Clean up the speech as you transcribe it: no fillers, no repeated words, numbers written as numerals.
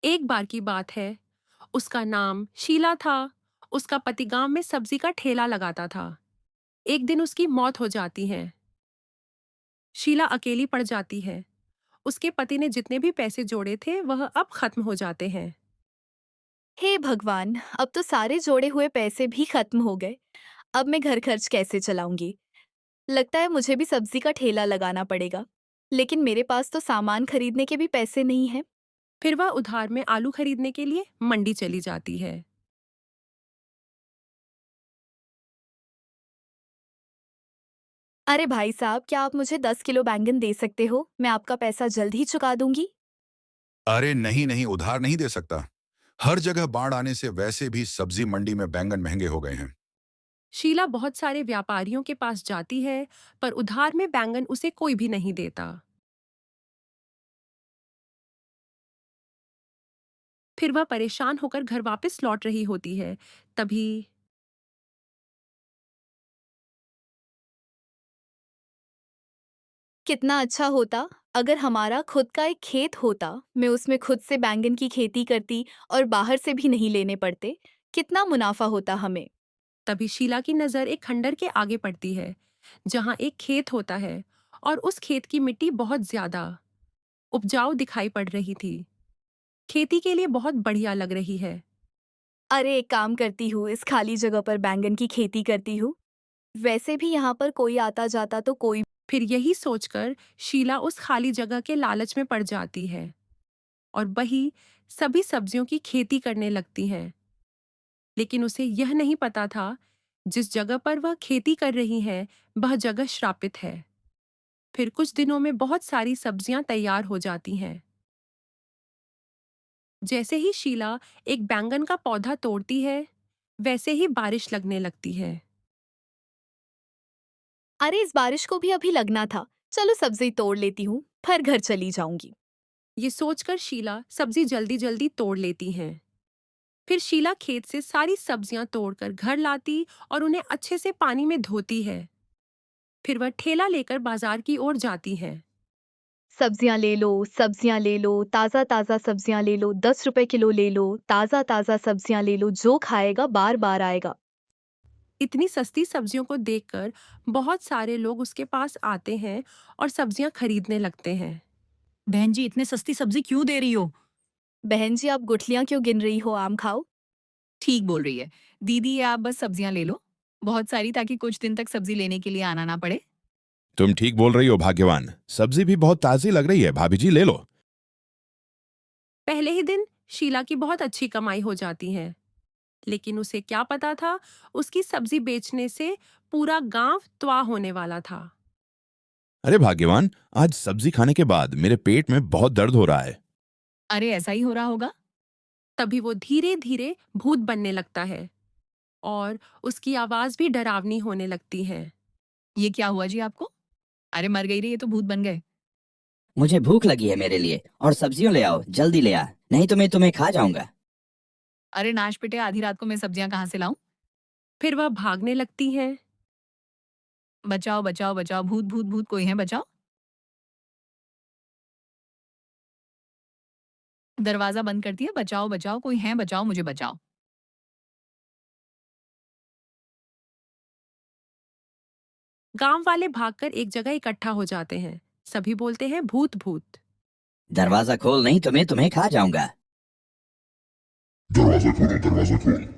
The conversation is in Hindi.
एक बार की बात है, उसका नाम शीला था। उसका पति गांव में सब्जी का ठेला लगाता था। एक दिन उसकी मौत हो जाती है। शीला अकेली पड़ जाती है। उसके पति ने जितने भी पैसे जोड़े थे वह अब खत्म हो जाते हैं। हे भगवान, अब तो सारे जोड़े हुए पैसे भी खत्म हो गए। अब मैं घर खर्च कैसे चलाऊंगी? लगता है मुझे भी सब्जी का ठेला लगाना पड़ेगा। लेकिन मेरे पास तो सामान खरीदने के भी पैसे नहीं हैं। फिर वह उधार में आलू खरीदने के लिए मंडी चली जाती है। अरे भाई साहब, क्या आप मुझे 10 किलो बैंगन दे सकते हो? मैं आपका पैसा जल्द ही चुका दूंगी। अरे नहीं नहीं, उधार नहीं दे सकता। हर जगह बाढ़ आने से वैसे भी सब्जी मंडी में बैंगन महंगे हो गए हैं। शीला बहुत सारे व्यापारियों के पास जाती है, पर उधार में बैंगन उसे कोई भी नहीं देता। फिर वह परेशान होकर घर वापस लौट रही होती है। तभी कितना अच्छा होता अगर हमारा खुद का एक खेत होता। मैं उसमें खुद से बैंगन की खेती करती और बाहर से भी नहीं लेने पड़ते। कितना मुनाफा होता हमें। तभी शीला की नजर एक खंडर के आगे पड़ती है, जहां एक खेत होता है। और उस खेत की मिट्टी बहुत ज्यादा उपजाऊ दिखाई पड़ रही थी। खेती के लिए बहुत बढ़िया लग रही है। अरे एक काम करती हूँ, इस खाली जगह पर बैंगन की खेती करती हूँ। वैसे भी यहाँ पर कोई आता जाता तो कोई। फिर यही सोचकर शीला उस खाली जगह के लालच में पड़ जाती है और वही सभी सब्जियों की खेती करने लगती है। लेकिन उसे यह नहीं पता था, जिस जगह पर वह खेती कर रही है वह जगह श्रापित है। फिर कुछ दिनों में बहुत सारी सब्जियां तैयार हो जाती हैं। जैसे ही शीला एक बैंगन का पौधा तोड़ती है, वैसे ही बारिश लगने लगती है। अरे इस बारिश को भी अभी लगना था। चलो सब्जी तोड़ लेती हूँ, फिर घर चली जाऊंगी। ये सोचकर शीला सब्जी जल्दी जल्दी तोड़ लेती हैं। फिर शीला खेत से सारी सब्जियां तोड़कर घर लाती और उन्हें अच्छे से पानी में धोती है। फिर वह ठेला लेकर बाजार की ओर जाती है। सब्जियां ले लो, सब्जियां ले लो, ताजा ताजा सब्जियां ले लो, 10 रुपए किलो ले लो। ताजा ताजा सब्जियां ले लो, जो खाएगा बार बार आएगा। इतनी सस्ती सब्जियों को देखकर बहुत सारे लोग उसके पास आते हैं और सब्जियां खरीदने लगते हैं। बहन जी, इतने सस्ती सब्जी क्यों दे रही हो? बहन जी, आप गुठलियां क्यों गिन रही हो? आम खाओ। ठीक बोल रही है। दीदी, ये आप बस सब्जियां ले लो, बहुत सारी, ताकि कुछ दिन तक सब्जी लेने के लिए आना ना पड़े। तुम ठीक बोल रही हो भाग्यवान। सब्जी भी बहुत ताजी लग रही है, भाभी जी ले लो। पहले ही दिन शीला की बहुत अच्छी कमाई हो जाती है। लेकिन उसे क्या पता था, उसकी सब्जी बेचने से पूरा गांव त्वा होने वाला था। अरे भाग्यवान, आज सब्जी खाने के बाद मेरे पेट में बहुत दर्द हो रहा है। अरे ऐसा ही हो रहा होगा। तभी वो धीरे धीरे भूत बनने लगता है और उसकी आवाज भी डरावनी होने लगती है। ये क्या हुआ जी आपको? अरे मर गई रे, ये तो भूत बन गए। मुझे भूख लगी है मेरे लिए, और सब्जियों ले आओ, जल्दी ले आ, नहीं तो मैं तुम्हें खा जाऊंगा। अरे नाश पिटे, आधी रात को मैं सब्जियां कहाँ से लाऊं? फिर वह भागने लगती हैं। बचाओ बचाओ बचाओ, भूत भूत भूत, कोई है बचाओ। दरवाजा बंद करती है, बचाओ बचाओ, कोई है बचाओ, मुझे बचाओ। गांव वाले भागकर एक जगह इकट्ठा हो जाते हैं। सभी बोलते हैं भूत भूत। दरवाजा खोल, नहीं तो मैं तुम्हें खा जाऊंगा। दरवाजा खोलो, दरवाजा खोलो।